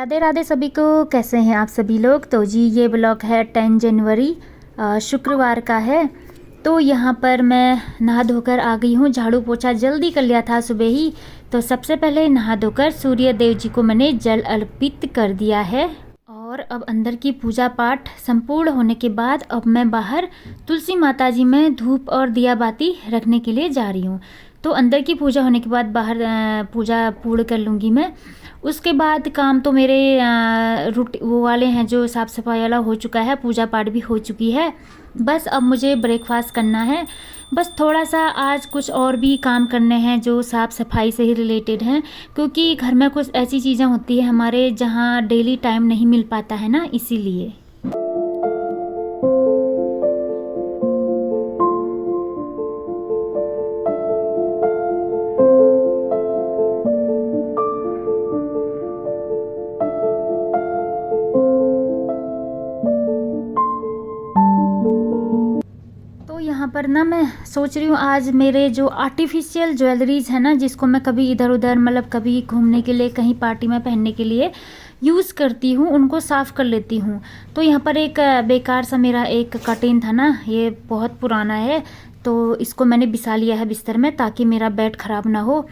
राधे राधे सभी को। कैसे हैं आप सभी लोग। तो जी ये ब्लॉग है 10 जनवरी शुक्रवार का है। तो यहाँ पर मैं नहा धोकर आ गई हूँ। झाड़ू पोछा जल्दी कर लिया था सुबह ही। तो सबसे पहले नहा धोकर सूर्य देव जी को मैंने जल अर्पित कर दिया है। और अब अंदर की पूजा पाठ संपूर्ण होने के बाद अब मैं बाहर तुलसी माता जी में धूप और दिया बाती रखने के लिए जा रही हूँ। तो अंदर की पूजा होने के बाद बाहर पूजा पूर्ण कर लूँगी मैं। उसके बाद काम तो मेरे वो वाले हैं जो साफ़ सफाई वाला हो चुका है, पूजा पाठ भी हो चुकी है। बस अब मुझे ब्रेकफास्ट करना है। बस थोड़ा सा आज कुछ और भी काम करने हैं जो साफ़ सफाई से ही रिलेटेड हैं, क्योंकि घर में कुछ ऐसी चीज़ें होती हैं हमारे जहाँ डेली टाइम नहीं मिल पाता है ना, इसीलिए। यहाँ पर ना मैं सोच रही हूँ आज मेरे जो आर्टिफिशियल ज्वेलरीज है ना, जिसको मैं कभी इधर उधर मतलब कभी घूमने के लिए कहीं पार्टी में पहनने के लिए यूज़ करती हूँ, उनको साफ़ कर लेती हूँ। तो यहाँ पर एक बेकार सा मेरा एक कर्टेन था ना, ये बहुत पुराना है, तो इसको मैंने बिछा लिया है बिस्तर में ताकि मेरा बेड ख़राब ना हो।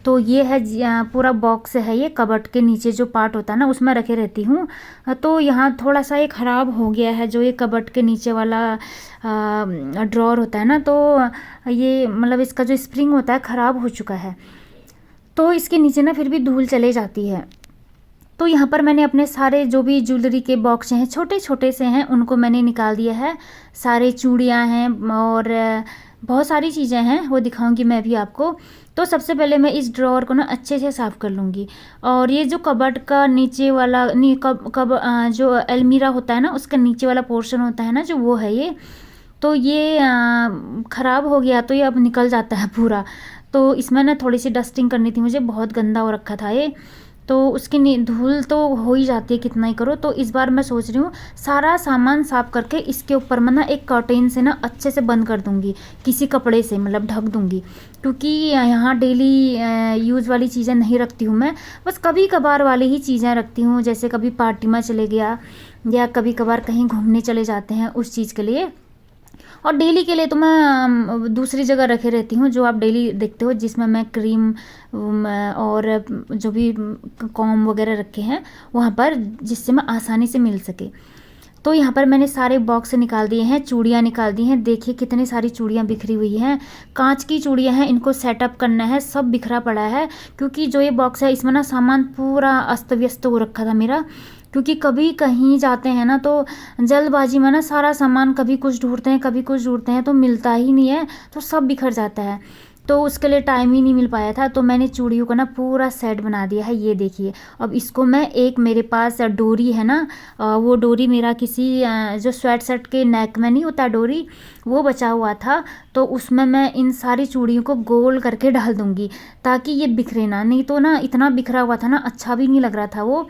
तो ये है पूरा बॉक्स है, ये कबर्ड के नीचे जो पार्ट होता है ना उसमें रखे रहती हूँ। तो यहाँ थोड़ा सा ये ख़राब हो गया है, जो ये कबर्ड के नीचे वाला ड्रॉर होता है ना, तो ये मतलब इसका जो स्प्रिंग होता है ख़राब हो चुका है। तो इसके नीचे ना फिर भी धूल चले जाती है। तो यहाँ पर मैंने अपने सारे जो भी ज्वेलरी के बॉक्स हैं, छोटे छोटे से हैं, उनको मैंने निकाल दिया है। सारे चूड़ियाँ हैं और बहुत सारी चीज़ें हैं, वो दिखाऊंगी मैं भी आपको। तो सबसे पहले मैं इस ड्रॉअर को ना अच्छे से साफ़ कर लूँगी। और ये जो कबर्ड का नीचे वाला जो अलमीरा होता है ना, उसका नीचे वाला पोर्शन होता है ना, जो वो है ये, तो ये ख़राब हो गया, तो ये अब निकल जाता है पूरा। तो इसमें ना थोड़ी सी डस्टिंग करनी थी मुझे, बहुत गंदा हो रखा था ये। तो उसकी धूल तो हो ही जाती है कितना ही करो। तो इस बार मैं सोच रही हूँ सारा सामान साफ़ करके इसके ऊपर मैं ना एक कर्टेन से ना अच्छे से बंद कर दूँगी, किसी कपड़े से मतलब ढक दूँगी, क्योंकि यहाँ डेली यूज़ वाली चीज़ें नहीं रखती हूँ मैं, बस कभी कभार वाली ही चीज़ें रखती हूँ। जैसे कभी पार्टी में चले गया या कभी कभार कहीं घूमने चले जाते हैं उस चीज़ के लिए। और डेली के लिए तो मैं दूसरी जगह रखे रहती हूँ, जो आप डेली देखते हो, जिसमें मैं क्रीम और जो भी कॉम वगैरह रखे हैं वहाँ पर, जिससे मैं आसानी से मिल सके। तो यहाँ पर मैंने सारे बॉक्स निकाल दिए हैं, चूड़ियाँ निकाल दी हैं। देखिए कितनी सारी चूड़ियाँ बिखरी हुई हैं, कांच की चूड़ियाँ हैं, इनको सेटअप करना है, सब बिखरा पड़ा है। क्योंकि जो ये बॉक्स है इसमें ना सामान पूरा अस्त व्यस्त हो रखा था मेरा, क्योंकि कभी कहीं जाते हैं ना तो जल्दबाजी में ना सारा सामान कभी कुछ ढूंढते हैं कभी कुछ ढूंढते हैं, तो मिलता ही नहीं है, तो सब बिखर जाता है। तो उसके लिए टाइम ही नहीं मिल पाया था। तो मैंने चूड़ियों का ना पूरा सेट बना दिया है, ये देखिए। अब इसको मैं एक मेरे पास डोरी है ना, वो डोरी मेरा किसी जो स्वेट शर्ट के नेक में नहीं होता डोरी, वो बचा हुआ था, तो उसमें मैं इन सारी चूड़ियों को गोल करके डाल दूँगी ताकि ये बिखरे ना। नहीं तो ना इतना बिखरा हुआ था ना, अच्छा भी नहीं लग रहा था वो।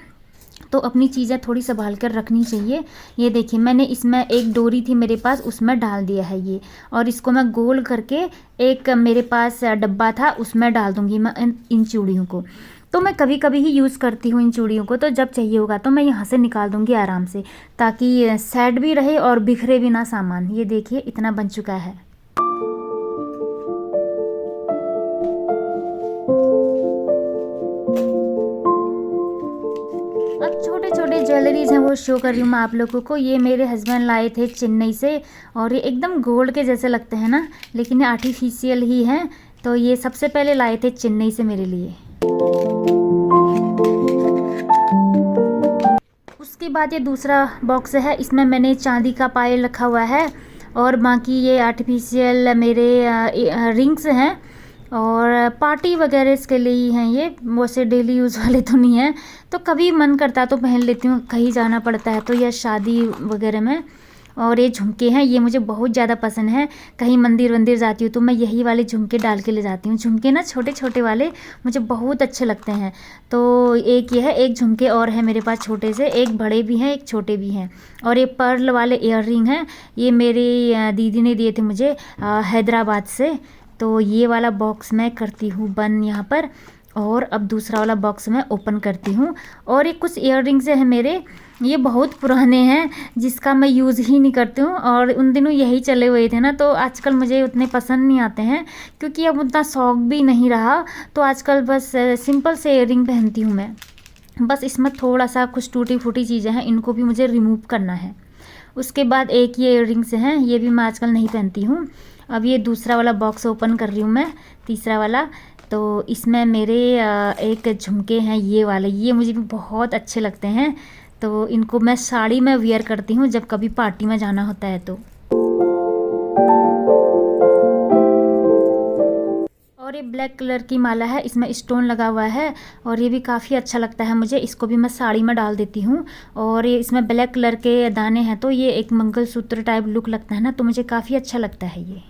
तो अपनी चीज़ें थोड़ी संभाल कर रखनी चाहिए। ये देखिए मैंने इसमें एक डोरी थी मेरे पास, उसमें डाल दिया है ये, और इसको मैं गोल करके एक मेरे पास डब्बा था उसमें डाल दूँगी मैं इन चूड़ियों को। तो मैं कभी कभी ही यूज़ करती हूँ इन चूड़ियों को, तो जब चाहिए होगा तो मैं यहाँ से निकाल दूँगी आराम से, ताकि सेट भी रहे और बिखरे भी ना सामान। ये देखिए इतना बन चुका है। अब छोटे छोटे ज्वेलरीज हैं वो शो कर रही हूँ मैं आप लोगों को। ये मेरे हस्बैंड लाए थे चेन्नई से, और ये एकदम गोल्ड के जैसे लगते हैं ना, लेकिन ये आर्टिफिशियल ही हैं। तो ये सबसे पहले लाए थे चेन्नई से मेरे लिए। उसके बाद ये दूसरा बॉक्स है, इसमें मैंने चांदी का पायल रखा हुआ है, और बाकी ये आर्टिफिशियल मेरे रिंग्स हैं, और पार्टी वगैरह इसके लिए ही हैं ये, वैसे डेली यूज़ वाले तो नहीं हैं। तो कभी मन करता है तो पहन लेती हूँ, कहीं जाना पड़ता है तो, या शादी वगैरह में। और ये झुमके हैं, ये मुझे बहुत ज़्यादा पसंद है। कहीं मंदिर वंदिर जाती हूँ तो मैं यही वाले झुमके डाल के ले जाती हूँ। झुमके ना छोटे छोटे वाले मुझे बहुत अच्छे लगते हैं। तो एक ये है, एक झुमके और है मेरे पास छोटे से, एक बड़े भी हैं एक छोटे भी हैं। और ये पर्ल वाले ईयर रिंग हैं, ये मेरी दीदी ने दिए थे मुझे हैदराबाद से। तो ये वाला बॉक्स मैं करती हूँ बंद यहाँ पर। और अब दूसरा वाला बॉक्स मैं ओपन करती हूँ। और ये कुछ इयररिंग्स हैं मेरे, ये बहुत पुराने हैं जिसका मैं यूज़ ही नहीं करती हूँ, और उन दिनों यही चले हुए थे ना, तो आजकल मुझे उतने पसंद नहीं आते हैं क्योंकि अब उतना शौक भी नहीं रहा। तो आजकल बस सिंपल से इयररिंग पहनती हूँ मैं। बस इसमें थोड़ा सा कुछ टूटी फूटी चीज़ें हैं, इनको भी मुझे रिमूव करना है। उसके बाद एक ये इयररिंग्स हैं, ये भी मैं आजकल नहीं पहनती हूँ। अब ये दूसरा वाला बॉक्स ओपन कर रही हूँ मैं, तीसरा वाला। तो इसमें मेरे एक झुमके हैं, ये वाले, ये मुझे भी बहुत अच्छे लगते हैं। तो इनको मैं साड़ी में वियर करती हूँ जब कभी पार्टी में जाना होता है तो। और ये ब्लैक कलर की माला है, इसमें स्टोन लगा हुआ है और ये भी काफ़ी अच्छा लगता है मुझे। इसको भी मैं साड़ी में डाल देती हूँ। और ये इसमें ब्लैक कलर के दाने हैं, तो ये एक मंगलसूत्र टाइप लुक लगता है ना, तो मुझे काफ़ी अच्छा लगता है ये।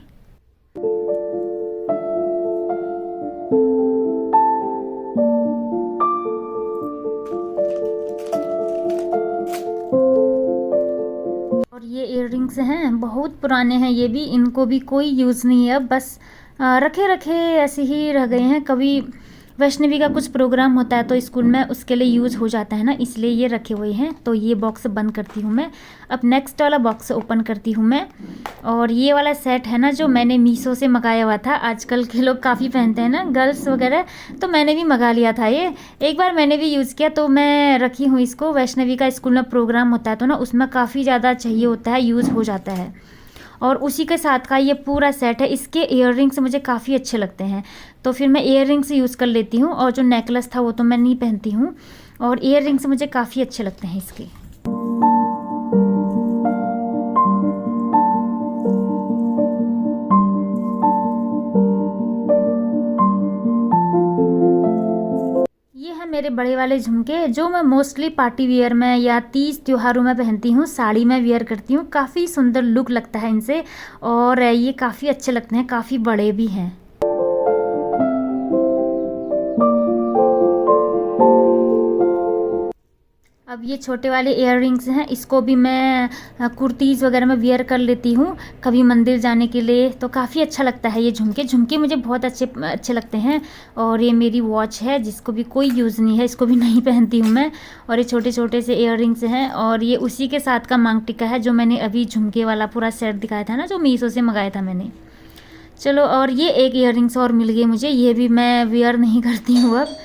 और ये इयररिंग्स हैं, बहुत पुराने हैं ये भी, इनको भी कोई यूज़ नहीं है, बस रखे रखे ऐसे ही रह गए हैं। कभी वैष्णवी का कुछ प्रोग्राम होता है तो स्कूल में उसके लिए यूज़ हो जाता है ना, इसलिए ये रखे हुए हैं। तो ये बॉक्स बंद करती हूँ मैं। अब नेक्स्ट वाला बॉक्स ओपन करती हूँ मैं। और ये वाला सेट है ना, जो मैंने मीशो से मंगाया हुआ था, आजकल के लोग काफ़ी पहनते हैं ना गर्ल्स वगैरह, तो मैंने भी मंगा लिया था ये। एक बार मैंने भी यूज़ किया, तो मैं रखी हूँ इसको। वैष्णवी का स्कूल में प्रोग्राम होता है तो ना उसमें काफ़ी ज़्यादा चाहिए होता है, यूज़ हो जाता है। और उसी के साथ का ये पूरा सेट है। इसके इयररिंग्स मुझे काफ़ी अच्छे लगते हैं, तो फिर मैं इयररिंग्स यूज़ कर लेती हूँ। और जो नेकलेस था वो तो मैं नहीं पहनती हूँ, और इयररिंग्स मुझे काफ़ी अच्छे लगते हैं इसके। ये है मेरे बड़े वाले झुमके, जो मैं मोस्टली पार्टी वियर में या तीज त्योहारों में पहनती हूँ, साड़ी में वियर करती हूँ। काफ़ी सुंदर लुक लगता है इनसे, और ये काफ़ी अच्छे लगते हैं, काफ़ी बड़े भी हैं। अब ये छोटे वाले इयररिंग्स हैं, इसको भी मैं कुर्तीज़ वगैरह में वियर कर लेती हूँ कभी मंदिर जाने के लिए, तो काफ़ी अच्छा लगता है ये झुमके। झुमके मुझे बहुत अच्छे अच्छे लगते हैं। और ये मेरी वॉच है जिसको भी कोई यूज़ नहीं है, इसको भी नहीं पहनती हूँ मैं। और ये छोटे छोटे से इयररिंग्स हैं, और ये उसी के साथ का मांग टिक्का है जो मैंने अभी झुमके वाला पूरा सेट दिखाया था ना, जो मीशो से मंगाया था मैंने। चलो, और ये एक इयररिंग्स और मिल गए मुझे, ये भी मैं वियर नहीं करती हूँ अब,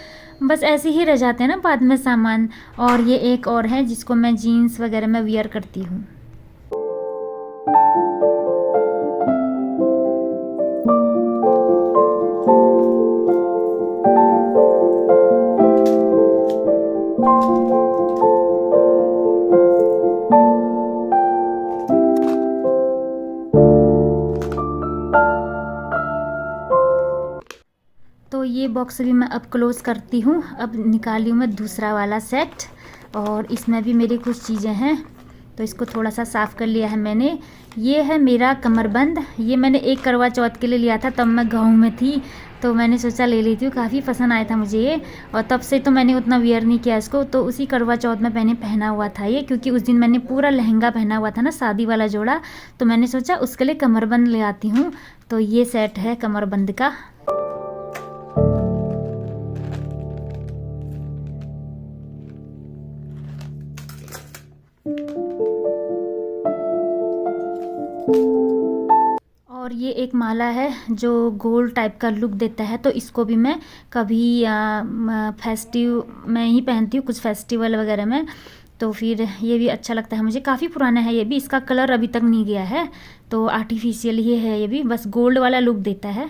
बस ऐसे ही रह जाते हैं ना बाद में सामान। और ये एक और है जिसको मैं जीन्स वगैरह में वियर करती हूँ। तो ये बॉक्स भी मैं अब क्लोज़ करती हूँ। अब निकाली हूँ मैं दूसरा वाला सेट, और इसमें भी मेरी कुछ चीज़ें हैं, तो इसको थोड़ा सा साफ़ कर लिया है मैंने। ये है मेरा कमरबंद, ये मैंने एक करवा चौथ के लिए लिया था, तब मैं गाँव में थी, तो मैंने सोचा ले लेती हूँ, काफ़ी पसंद आया था मुझे ये। और तब से तो मैंने उतना वियर नहीं किया इसको, तो उसी करवा चौथ में मैंने पहना हुआ था ये, क्योंकि उस दिन मैंने पूरा लहंगा पहना हुआ था ना, शादी वाला जोड़ा, तो मैंने सोचा उसके लिए कमरबंद ले आती हूँ। तो ये सेट है कमरबंद का। और ये एक माला है जो गोल्ड टाइप का लुक देता है, तो इसको भी मैं कभी फेस्टिव में ही पहनती हूँ, कुछ फेस्टिवल वगैरह में। तो फिर ये भी अच्छा लगता है मुझे, काफ़ी पुराना है ये भी, इसका कलर अभी तक नहीं गया है, तो आर्टिफिशियल ही है ये भी, बस गोल्ड वाला लुक देता है।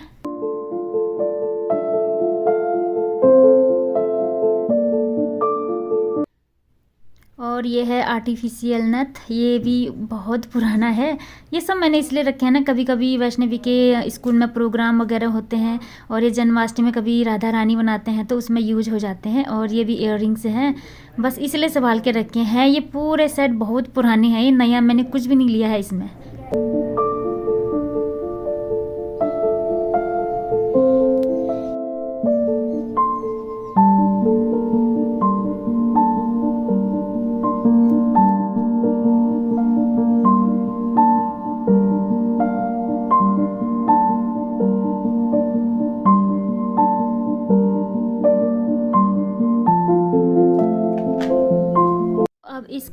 और ये है आर्टिफिशियल नथ, ये भी बहुत पुराना है। ये सब मैंने इसलिए रखे हैं ना, कभी कभी वैष्णवी के स्कूल में प्रोग्राम वगैरह होते हैं, और ये जन्माष्टमी में कभी राधा रानी बनाते हैं तो उसमें यूज हो जाते हैं। और ये भी इयररिंग्स हैं, बस इसलिए संभाल के रखे हैं। ये पूरे सेट बहुत पुराने हैं, ये नया मैंने कुछ भी नहीं लिया है इसमें। इस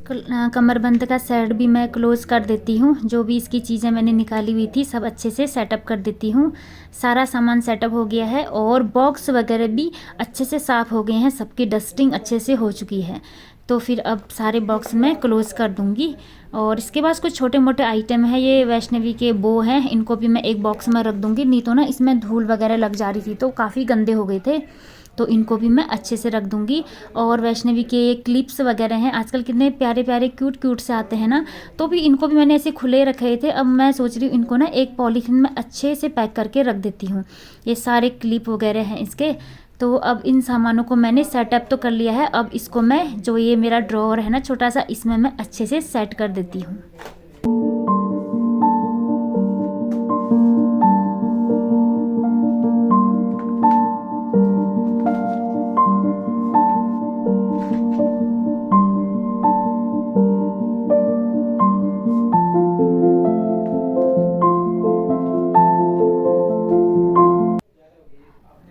कमरबंद का साइड भी मैं क्लोज़ कर देती हूँ। जो भी इसकी चीज़ें मैंने निकाली हुई थी सब अच्छे से सेटअप कर देती हूँ। सारा सामान सेटअप हो गया है और बॉक्स वगैरह भी अच्छे से साफ़ हो गए हैं, सबकी डस्टिंग अच्छे से हो चुकी है। तो फिर अब सारे बॉक्स मैं क्लोज़ कर दूँगी। और इसके बाद कुछ छोटे मोटे आइटम है, ये वैष्णवी के बो हैं, इनको भी मैं एक बॉक्स में रख दूँगी। नहीं तो ना इसमें धूल वगैरह लग जा रही थी तो काफ़ी गंदे हो गए थे, तो इनको भी मैं अच्छे से रख दूँगी। और वैष्णवी के क्लिप्स वगैरह हैं, आजकल कितने प्यारे प्यारे क्यूट क्यूट से आते हैं ना, तो भी इनको भी मैंने ऐसे खुले रखे थे। अब मैं सोच रही हूँ इनको ना एक पॉलीथीन में अच्छे से पैक करके रख देती हूँ। ये सारे क्लिप वगैरह हैं इसके। तो अब इन सामानों को मैंने सेटअप तो कर लिया है। अब इसको मैं, जो ये मेरा ड्रॉअर है ना छोटा सा, इसमें मैं अच्छे से सेट कर देती हूँ।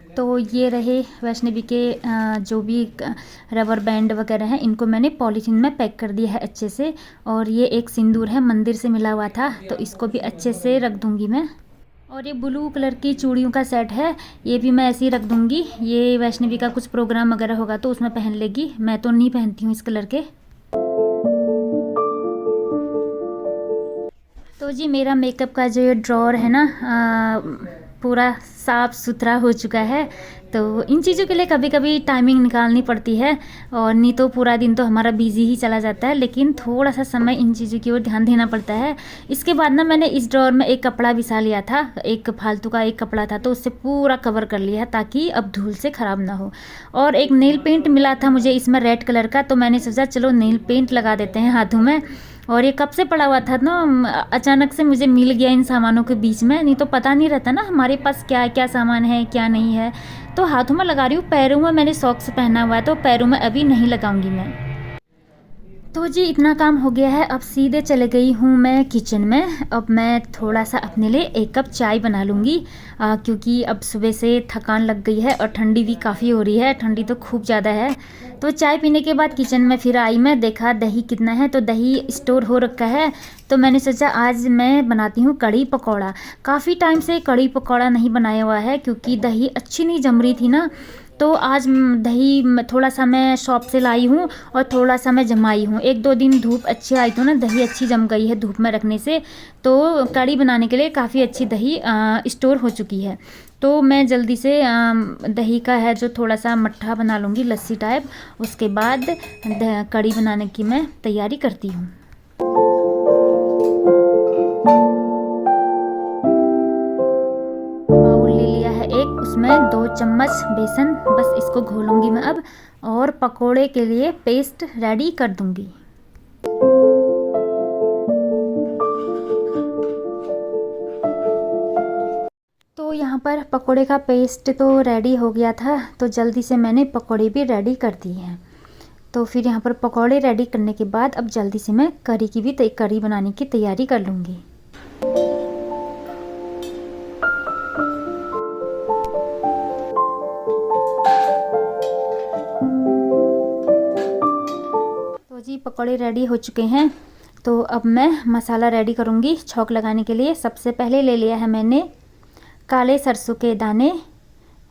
तो ये रहे वैष्णवी के जो भी रबर बैंड वगैरह हैं, इनको मैंने पॉलीथीन में पैक कर दिया है अच्छे से। और ये एक सिंदूर है, मंदिर से मिला हुआ था, तो इसको भी अच्छे से रख दूंगी मैं। और ये ब्लू कलर की चूड़ियों का सेट है, ये भी मैं ऐसे ही रख दूंगी। ये वैष्णवी का कुछ प्रोग्राम वगैरह होगा तो उसमें पहन लेगी, मैं तो नहीं पहनती हूँ इस कलर के। तो जी मेरा मेकअप का जो ये ड्रॉअर है ना पूरा साफ़ सुथरा हो चुका है। तो इन चीज़ों के लिए कभी कभी टाइमिंग निकालनी पड़ती है, और नहीं तो पूरा दिन तो हमारा बिजी ही चला जाता है, लेकिन थोड़ा सा समय इन चीज़ों की ओर ध्यान देना पड़ता है। इसके बाद ना मैंने इस ड्रॉअर में एक कपड़ा बिछा लिया था, एक फालतू का एक कपड़ा था, तो उससे पूरा कवर कर लिया है ताकि अब धूल से ख़राब ना हो। और एक नेल पेंट मिला था मुझे इसमें रेड कलर का, तो मैंने सोचा चलो नेल पेंट लगा देते हैं हाथों में। और ये कब से पड़ा हुआ था ना, अचानक से मुझे मिल गया इन सामानों के बीच में, नहीं तो पता नहीं रहता ना हमारे पास क्या क्या सामान है क्या नहीं है। तो हाथों में लगा रही हूँ, पैरों में मैंने सॉक्स पहना हुआ है तो पैरों में अभी नहीं लगाऊंगी मैं। तो जी इतना काम हो गया है, अब सीधे चले गई हूँ मैं किचन में। अब मैं थोड़ा सा अपने लिए एक कप चाय बना लूँगी, क्योंकि अब सुबह से थकान लग गई है और ठंडी भी काफ़ी हो रही है, ठंडी तो खूब ज़्यादा है। तो चाय पीने के बाद किचन में फिर आई मैं, देखा दही कितना है, तो दही स्टोर हो रखा है। तो मैंने सोचा आज मैं बनाती हूँ कढ़ी पकौड़ा। काफ़ी टाइम से कढ़ी पकौड़ा नहीं बनाया हुआ है, क्योंकि दही अच्छी नहीं जम रही थी ना। तो आज दही थोड़ा सा मैं शॉप से लाई हूँ और थोड़ा सा मैं जमाई हूँ। एक दो दिन धूप अच्छी आई तो ना दही अच्छी जम गई है धूप में रखने से, तो कढ़ी बनाने के लिए काफ़ी अच्छी दही स्टोर हो चुकी है। तो मैं जल्दी से दही का है जो थोड़ा सा मट्ठा बना लूँगी, लस्सी टाइप। उसके बाद कढ़ी बनाने की मैं तैयारी करती हूँ। बाउल ले लिया है एक, उसमें 2 चम्मच बेसन, बस इसको घोलूंगी मैं अब, और पकोड़े के लिए पेस्ट रेडी कर दूंगी। तो यहाँ पर पकोड़े का पेस्ट तो रेडी हो गया था, तो जल्दी से मैंने पकोड़े भी रेडी कर दिए हैं। तो फिर यहाँ पर पकोड़े रेडी करने के बाद अब जल्दी से मैं कढ़ी की भी कढ़ी बनाने की तैयारी कर लूँगी। तो जी पकोड़े रेडी हो चुके हैं, तो अब मैं मसाला रेडी करूँगी छौंक लगाने के लिए। सबसे पहले ले लिया है मैंने काले सरसों के दाने,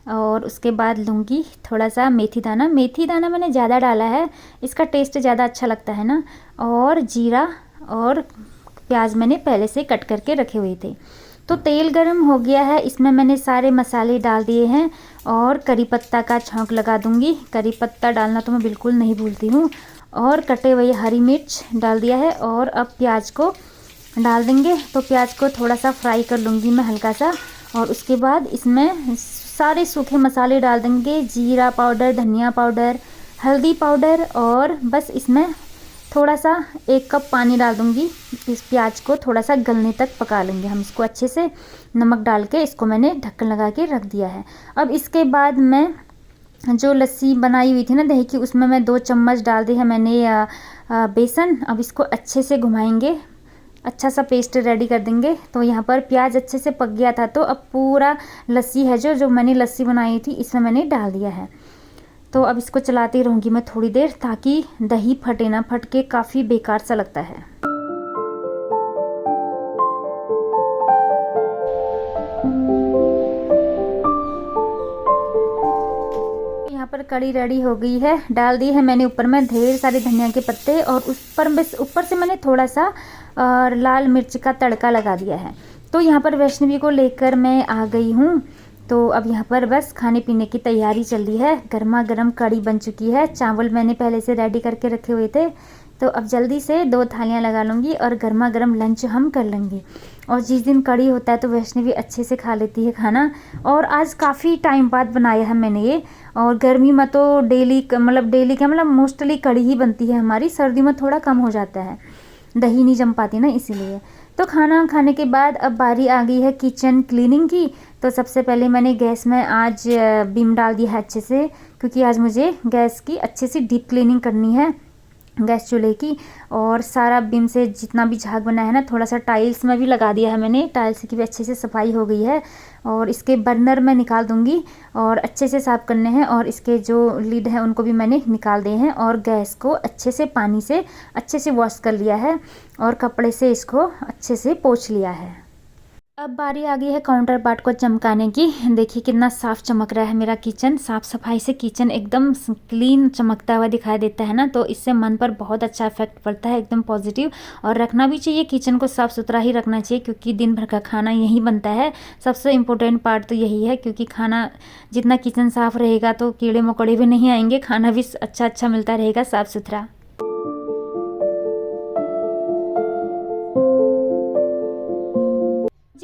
और उसके बाद लूँगी थोड़ा सा मेथी दाना। मेथी दाना मैंने ज़्यादा डाला है, इसका टेस्ट ज़्यादा अच्छा लगता है ना। और जीरा और प्याज मैंने पहले से कट करके रखे हुए थे। तो तेल गरम हो गया है, इसमें मैंने सारे मसाले डाल दिए हैं और करी पत्ता का छौंक लगा दूँगी। करी पत्ता डालना तो मैं बिल्कुल नहीं भूलती हूँ। और कटे हुए हरी मिर्च डाल दिया है, और अब प्याज को डाल देंगे। तो प्याज को थोड़ा सा फ्राई कर लूँगी मैं हल्का सा, और उसके बाद इसमें सारे सूखे मसाले डाल देंगे, जीरा पाउडर, धनिया पाउडर, हल्दी पाउडर, और बस इसमें थोड़ा सा 1 कप पानी डाल दूँगी। इस प्याज को थोड़ा सा गलने तक पका लेंगे हम इसको अच्छे से। नमक डाल के इसको मैंने ढक्कन लगा के रख दिया है। अब इसके बाद मैं जो लस्सी बनाई हुई थी ना दही की, उसमें मैं 2 चम्मच डाल दी है मैंने बेसन। अब इसको अच्छे से घुमाएंगे, अच्छा सा पेस्ट रेडी कर देंगे। तो यहाँ पर प्याज अच्छे से पक गया था, तो अब पूरा लस्सी है जो मैंने लस्सी बनाई थी इसमें मैंने डाल दिया है। तो अब इसको चलाती रहूँगी मैं थोड़ी देर, ताकि दही फटे ना, फट के काफ़ी बेकार सा लगता है। यहाँ पर कड़ी रेडी हो गई है, डाल दी है मैंने ऊपर में ढेर सारे धनिया के पत्ते, और उस पर बस ऊपर से मैंने थोड़ा सा लाल मिर्च का तड़का लगा दिया है। तो यहाँ पर वैष्णवी को लेकर मैं आ गई हूँ। तो अब यहाँ पर बस खाने पीने की तैयारी चल रही है। गर्मा गर्म कड़ी बन चुकी है, चावल मैंने पहले से रेडी करके रखे हुए थे। तो अब जल्दी से 2 थालियाँ लगा लूँगी और गर्मा गर्म लंच हम कर लेंगे। और जिस दिन कड़ी होता है तो वैष्णवी अच्छे से खा लेती है खाना। और आज काफ़ी टाइम बाद बनाया है मैंने ये। और गर्मी में तो डेली क्या मतलब मोस्टली कड़ी ही बनती है हमारी, सर्दी में थोड़ा कम हो जाता है, दही नहीं जम पाती ना, इसीलिए। तो खाना खाने के बाद अब बारी आ गई है किचन क्लीनिंग की। तो सबसे पहले मैंने गैस में आज बीम डाल दिया है अच्छे से, क्योंकि आज मुझे गैस की अच्छे से डीप क्लीनिंग करनी है, गैस चूल्हे की। और सारा बीम से जितना भी झाग बना है ना, थोड़ा सा टाइल्स में भी लगा दिया है मैंने, टाइल्स की भी अच्छे से सफाई हो गई है। और इसके बर्नर मैं निकाल दूंगी और अच्छे से साफ़ करने हैं, और इसके जो लिड हैं उनको भी मैंने निकाल दिए हैं। और गैस को अच्छे से पानी से अच्छे से वॉश कर लिया है, और कपड़े से इसको अच्छे से पोंछ लिया है। अब बारी आ गई है काउंटर पार्ट को चमकाने की। देखिए कितना साफ चमक रहा है मेरा किचन। साफ सफाई से किचन एकदम क्लीन चमकता हुआ दिखाई देता है ना, तो इससे मन पर बहुत अच्छा इफेक्ट पड़ता है, एकदम पॉजिटिव। और रखना भी चाहिए, किचन को साफ सुथरा ही रखना चाहिए, क्योंकि दिन भर का खाना यही बनता है। सबसे इम्पोर्टेंट पार्ट तो यही है, क्योंकि खाना जितना किचन साफ रहेगा तो कीड़े मकोड़े भी नहीं आएंगे, खाना भी अच्छा मिलता रहेगा साफ सुथरा।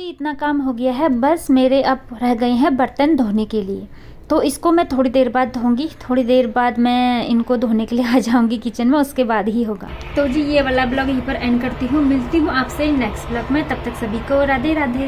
इतना काम हो गया है, बस मेरे अब रह गए हैं बर्तन धोने के लिए। तो इसको मैं थोड़ी देर बाद धोऊंगी, थोड़ी देर बाद मैं इनको धोने के लिए आ जाऊंगी किचन में, उसके बाद ही होगा। तो जी ये वाला ब्लॉग यहीं पर एंड करती हूँ, मिलती हूँ आपसे नेक्स्ट ब्लॉग में। तब तक सभी को राधे राधे।